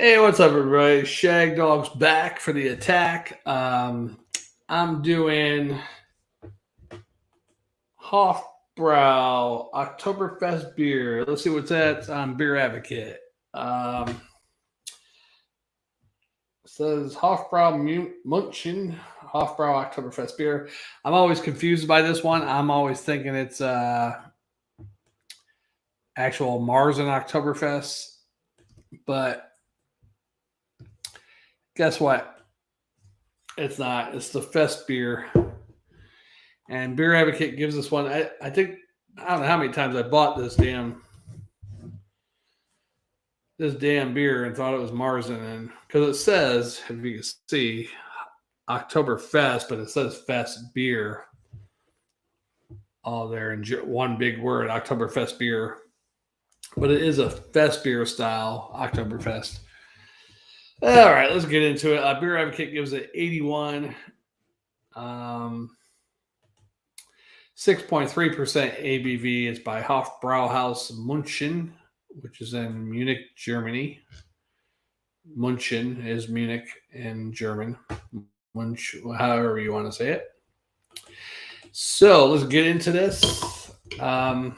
Hey, what's up, everybody? Shagdog's back for the attack. I'm doing Hofbrau Oktoberfest beer. Let's see what's that on Beer Advocate. Um, Says Hofbrau München, Hofbrau Oktoberfest beer. I'm always confused by this one. I'm always thinking it's actual Mars and Oktoberfest, but guess what? It's not. It's the Fest beer. And Beer Advocate gives us one. I think I don't know how many times I bought this damn beer and thought it was Marzen, and because it says, if you can see, Oktoberfest, but it says Fest beer all there in one big word, Oktoberfest beer. But it is a Fest beer style Oktoberfest. All right, let's get into it. Beer Advocate gives it 81. 6.3% ABV. It's by Hofbrauhaus München, which is in Munich, Germany. München is Munich in German. Munch, however you want to say it. So let's get into this. I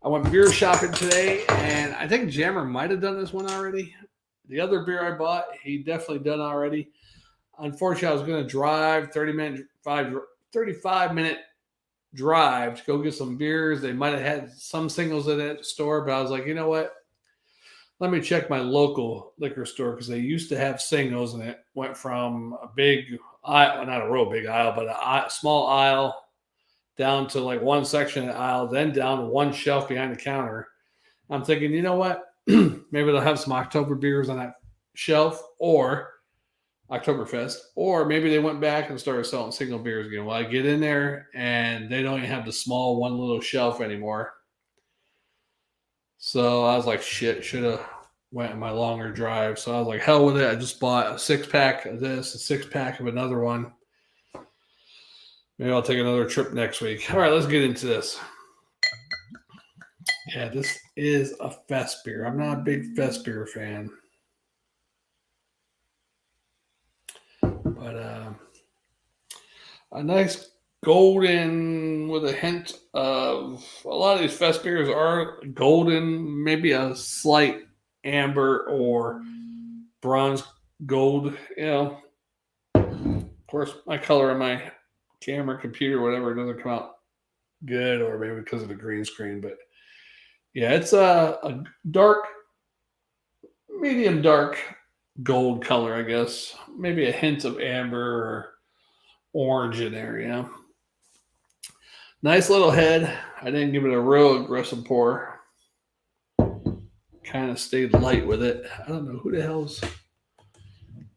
went beer shopping today, and I think Jammer might have done this one already. The other beer I bought, he definitely done already. Unfortunately, I was going to drive 35-minute drive to go get some beers. They might have had some singles at that store, but I was like, you know what? Let me check my local liquor store because they used to have singles, and it went from a big aisle, not a real big aisle, but a small aisle down to like one section of the aisle, then down to one shelf behind the counter. I'm thinking, you know what? Maybe they'll have some October beers on that shelf, or Oktoberfest, or maybe they went back and started selling single beers again. Well, I get in there and they don't even have the small one little shelf anymore. So I was like, shit, should have went on my longer drive. So I was like, hell with it. I just bought a 6-pack of this, a 6-pack of another one. Maybe I'll take another trip next week. All right, let's get into this. Yeah, this is a Fest beer. I'm not a big Fest beer fan. But a nice golden with a hint of a lot of these Fest beers are golden, maybe a slight amber or bronze gold. You know, of course, my color on my camera, computer, whatever, doesn't come out good, or maybe because of the green screen. But yeah, it's a dark, medium dark gold color, I guess. Maybe a hint of amber or orange in there, you know. Nice little head. I didn't give it a real aggressive pour. Kind of stayed light with it. I don't know who the hell's.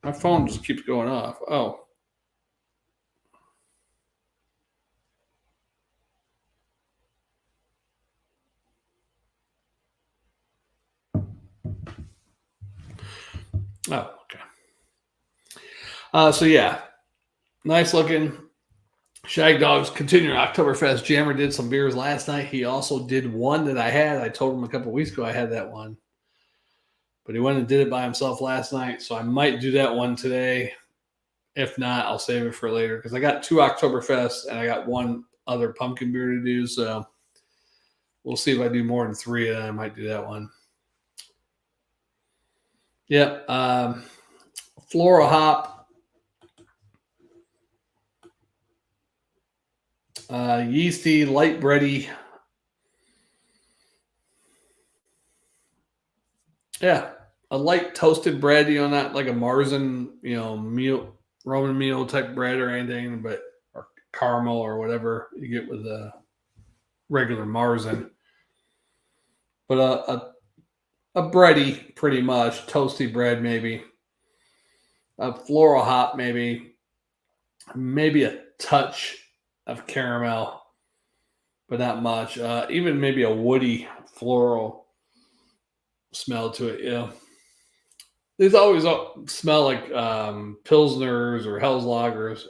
My phone just keeps going off. Oh. Oh, okay. So yeah, nice looking. Shagdog's continuing Oktoberfest. Jammer did some beers last night. He also did one that I had. I told him a couple weeks ago I had that one, but he went and did it by himself last night. So I might do that one today. If not, I'll save it for later because I got 2 Oktoberfests and I got one other pumpkin beer to do. So we'll see if I do more than 3, and I might do that one. Yep. Floral hop. Yeasty, light bready. Yeah, a light toasted bread, you know, not like a Marzen, you know, meal, Roman meal type bread or anything, but or caramel or whatever you get with a regular Marzen. But a bready, pretty much toasty bread, maybe a floral hop, maybe a touch of caramel, but not much. Even maybe a woody floral smell to it. Yeah, these always smell like pilsners or Hell's lagers,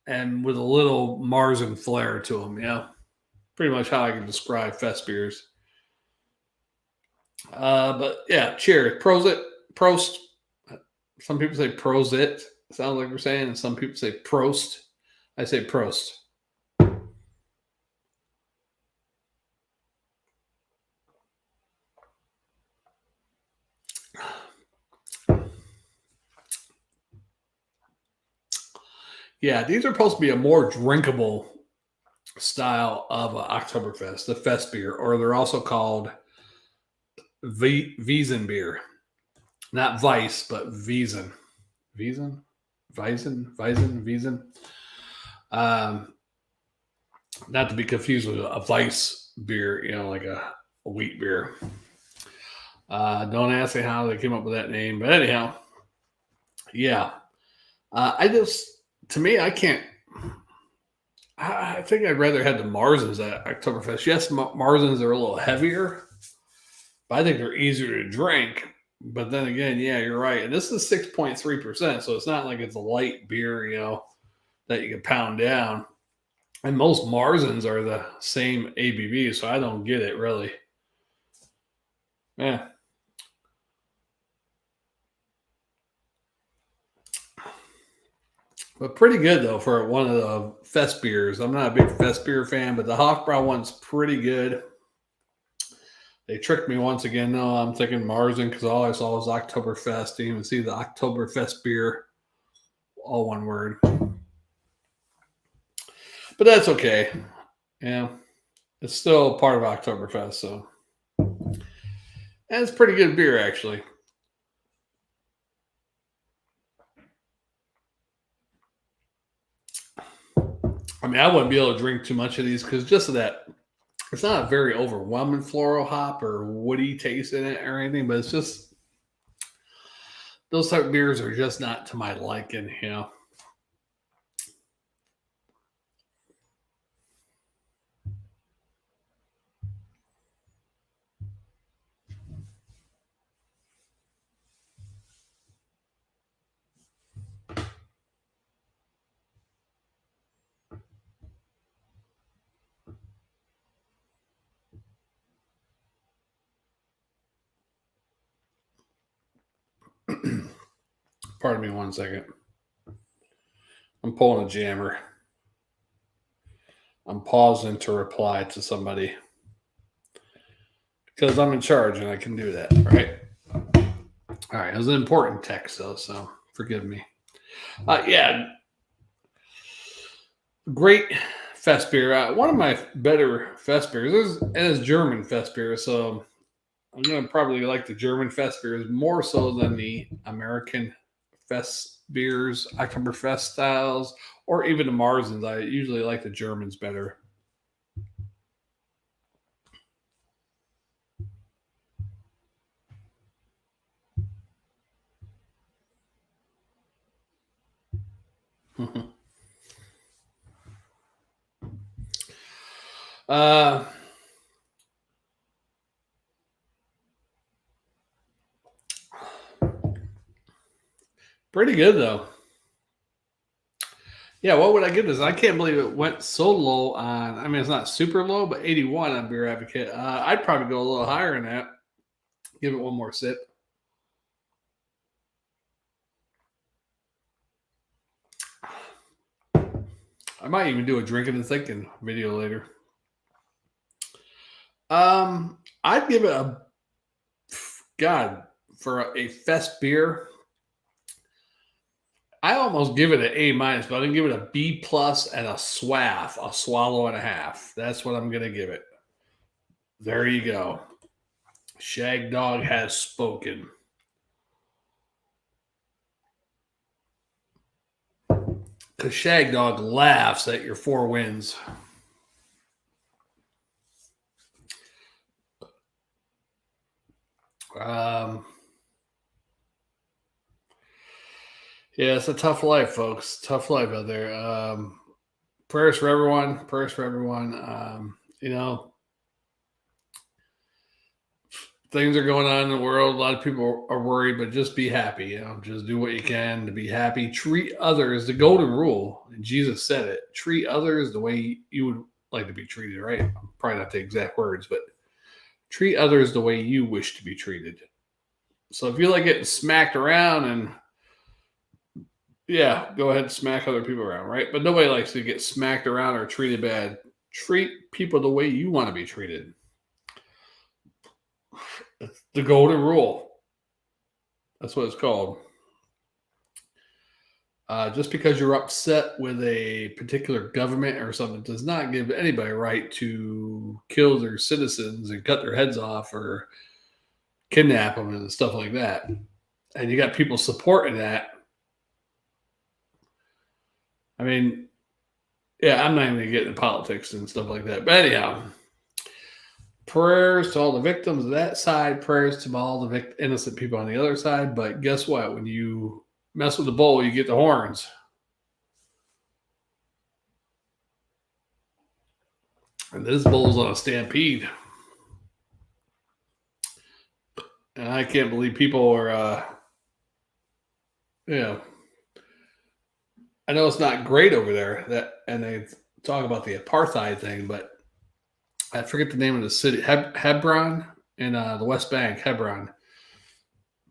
and with a little Marzen flair to them. Yeah, pretty much how I can describe Fest beers. But yeah, cheers, Prosit. Prost. Some people say Prosit. Sounds like we're saying, and some people say Prost. I say Prost. Yeah, these are supposed to be a more drinkable style of Oktoberfest, the Fest beer, or they're also called Wiesen beer. Not Weiss, but Wiesen. Wiesen? Wiesen? Not to be confused with a Weiss beer, like a wheat beer. Don't ask me how they came up with that name, but anyhow, yeah. To me, I can't. I think I'd rather have the Marzens at Oktoberfest. Yes, Marzens are a little heavier, but I think they're easier to drink. But then again, yeah, you're right. And this is 6.3%, so it's not like it's a light beer, that you can pound down. And most Marzens are the same ABV, so I don't get it really. Yeah. But pretty good though for one of the Fest beers. I'm not a big Fest beer fan, but the Hofbrau one's pretty good. They tricked me once again. No, I'm thinking Marzen because all I saw was Oktoberfest. Didn't even see the Oktoberfest beer. All one word. But that's okay. Yeah. It's still part of Oktoberfest, so. And it's pretty good beer, actually. I mean, I wouldn't be able to drink too much of these because just of that, it's not a very overwhelming floral hop or woody taste in it or anything, but it's just those type of beers are just not to my liking. Pardon me 1 second. I'm pulling a jammer. I'm pausing to reply to somebody because I'm in charge and I can do that, right? All right. It was an important text, though, so forgive me. Yeah. Great Fest beer. One of my better Fest beers is German Fest beer, so I'm going to probably like the German Fest beers more so than the American Fest beers, Oktoberfest styles, or even the Marzens. I usually like the Germans better. uh, Pretty good, though. Yeah, what would I give this? I can't believe it went so low on. I mean, it's not super low, but 81 on Beer Advocate. I'd probably go a little higher than that. Give it one more sip. I might even do a drinking and thinking video later. I'd give it for a Fest beer. I almost give it an A minus, but I'm gonna give it a B plus and a swallow and a half. That's what I'm gonna give it. There you go. Shagdog has spoken. Because Shagdog laughs at your 4 wins. Yeah, it's a tough life, folks. Tough life out there. Prayers for everyone. Prayers for everyone. Things are going on in the world. A lot of people are worried, but just be happy. Just do what you can to be happy. Treat others. The golden rule. And Jesus said it. Treat others the way you would like to be treated. Right? Probably not the exact words, but treat others the way you wish to be treated. So if you like getting smacked around, and yeah, go ahead and smack other people around, right? But nobody likes to get smacked around or treated bad. Treat people the way you want to be treated. It's the golden rule. That's what it's called. Just because you're upset with a particular government or something does not give anybody a right to kill their citizens and cut their heads off or kidnap them and stuff like that. And you got people supporting that. I mean, yeah, I'm not even going to get into politics and stuff like that. But anyhow, prayers to all the victims of that side, prayers to all the innocent people on the other side. But guess what? When you mess with the bull, you get the horns. And this bull's on a stampede. And I can't believe people are, I know it's not great over there. And they talk about the apartheid thing, but I forget the name of the city, Hebron in the West Bank, Hebron.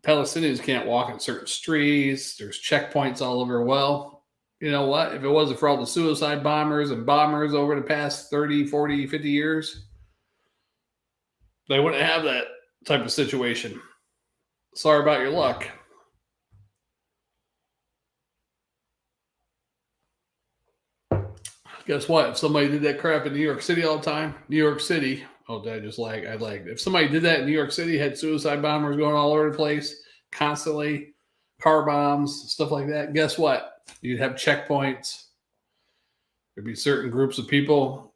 Palestinians can't walk in certain streets. There's checkpoints all over. Well, you know what? If it wasn't for all the suicide bombers over the past 30, 40, 50 years, they wouldn't have that type of situation. Sorry about your luck. Guess what? If somebody did that crap in New York City all the time, New York City, oh, did I just lag? I lagged. If somebody did that in New York City, had suicide bombers going all over the place, constantly, car bombs, stuff like that, guess what? You'd have checkpoints. There'd be certain groups of people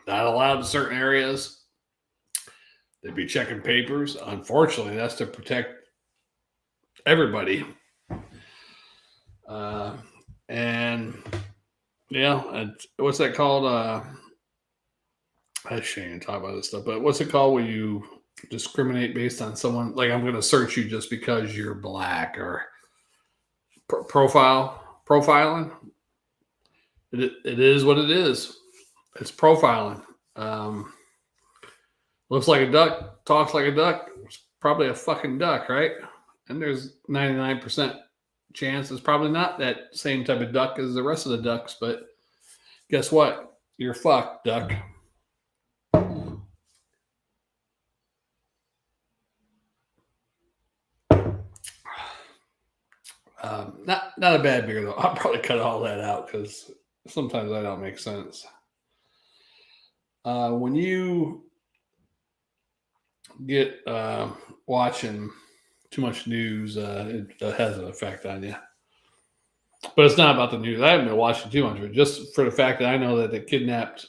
not allowed in certain areas. They'd be checking papers. Unfortunately, that's to protect everybody. And what's that called? I shouldn't even talk about this stuff, but what's it called when you discriminate based on someone? Like, I'm going to search you just because you're black, or profiling. It is what it is. It's profiling. Looks like a duck, talks like a duck. It's probably a fucking duck, right? And there's 99% chance it's probably not that same type of duck as the rest of the ducks, but guess what? You're fucked, duck. Not a bad beer though. I'll probably cut all that out because sometimes that don't make sense. When you get watching too much news, it has an effect on you. But it's not about the news. I haven't been watching too much, but just for the fact that I know that they kidnapped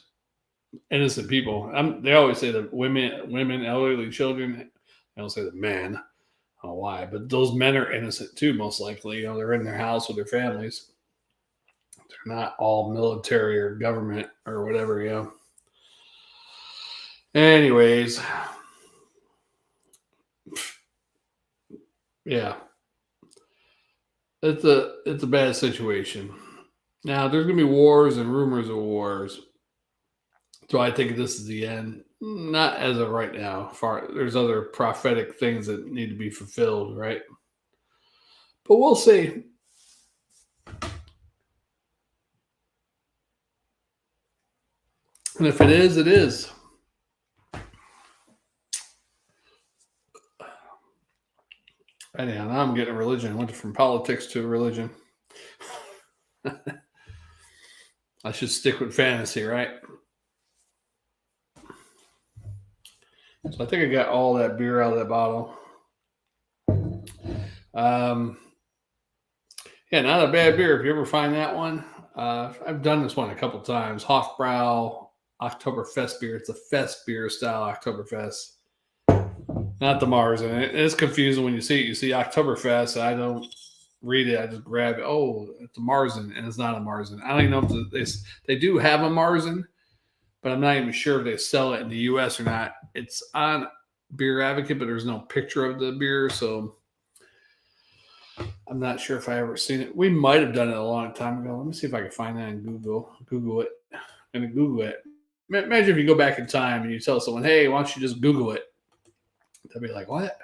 innocent people. They always say that women, elderly children. I don't say the men. I don't know why, but those men are innocent too, most likely. They're in their house with their families. They're not all military or government or whatever, Anyways, yeah, it's a bad situation. Now there's gonna be wars and rumors of wars. Do I think this is the end? Not as of right now. There's other prophetic things that need to be fulfilled, right? But we'll see. And if it is, it is. Anyhow, now I'm getting a religion. I went from politics to religion. I should stick with fantasy, right? So I think I got all that beer out of that bottle. Yeah, not a bad beer. If you ever find that one, I've done this one a couple times. Hofbrau Oktoberfest beer. It's a fest beer style Oktoberfest. Not the Marzen. It's confusing when you see it. You see Oktoberfest. I don't read it. I just grab it. Oh, it's a Marzen, and it's not a Marzen. I don't even know if they do have a Marzen, but I'm not even sure if they sell it in the U.S. or not. It's on Beer Advocate, but there's no picture of the beer, so I'm not sure if I ever seen it. We might have done it a long time ago. Let me see if I can find that in Google. Google it. I'm going to Google it. Imagine if you go back in time and you tell someone, hey, why don't you just Google it? They'll be like, what?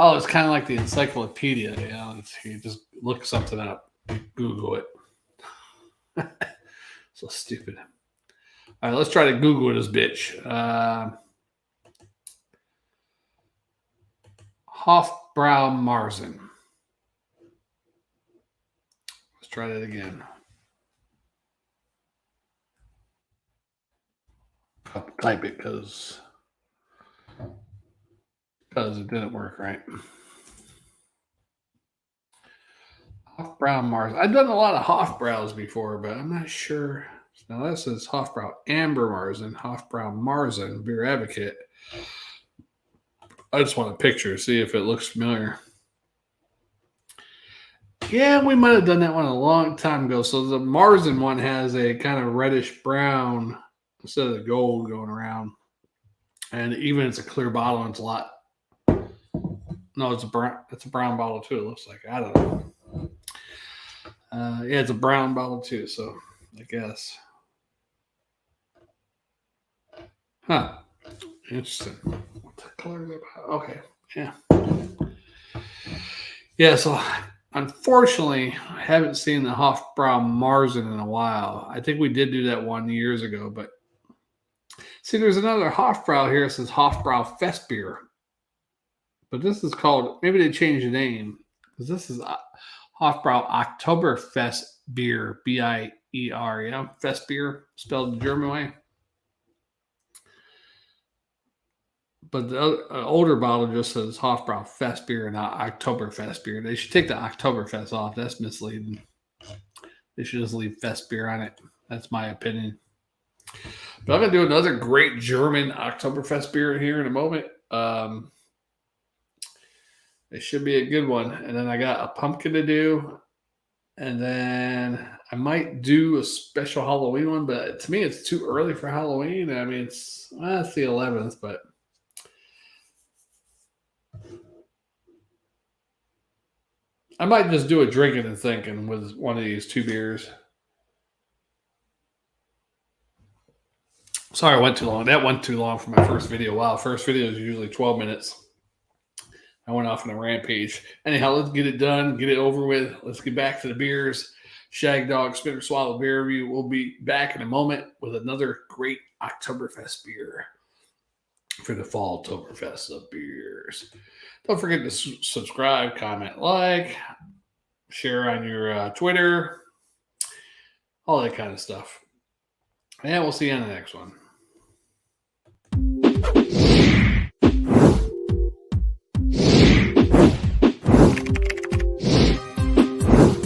Oh, it's kind of like the encyclopedia. You know, you just look something up, you Google it. So stupid. All right, let's try to Google this bitch. Hofbrau München. Let's try that again. I'll type it because it didn't work right. Hofbrau München. I've done a lot of Hofbraus before, but I'm not sure. Now this is Hofbrau Amber München, Hofbrau München, beer advocate. I just want a picture, see if it looks familiar. Yeah, we might have done that one a long time ago. So the München one has a kind of reddish brown instead of the gold going around. And even it's a clear bottle and it's a lot. No, it's a brown bottle too, it looks like. I don't know. Yeah, it's a brown bottle too, so I guess. Huh. Interesting. What the color is it about? Okay. Yeah. Yeah, so unfortunately, I haven't seen the Hofbrau München in a while. I think we did do that one years ago, but see, there's another Hofbrau here that says Hofbrau Festbier. But this is called, maybe they changed the name, because this is Hofbrau Oktoberfest beer, B-I-E-R, yeah, Festbier, spelled the German way. But the older bottle just says Hofbrau Festbier, not Oktoberfest beer. They should take the Oktoberfest off. That's misleading. They should just leave Festbier on it. That's my opinion. But I'm going to do another great German Oktoberfest beer here in a moment. It should be a good one. And then I got a pumpkin to do. And then I might do a special Halloween one, but to me, it's too early for Halloween. I mean, it's the 11th, but I might just do a drinking and thinking with one of these two beers. Sorry, I went too long. That went too long for my first video. Wow, first video is usually 12 minutes. I went off on a rampage. Anyhow, let's get it done, get it over with. Let's get back to the beers. Shagdog Spit or Swallow beer review. We'll be back in a moment with another great Oktoberfest beer for the Falltoberfest of beers. Don't forget to subscribe, comment, like, share on your Twitter, all that kind of stuff. And we'll see you on the next one.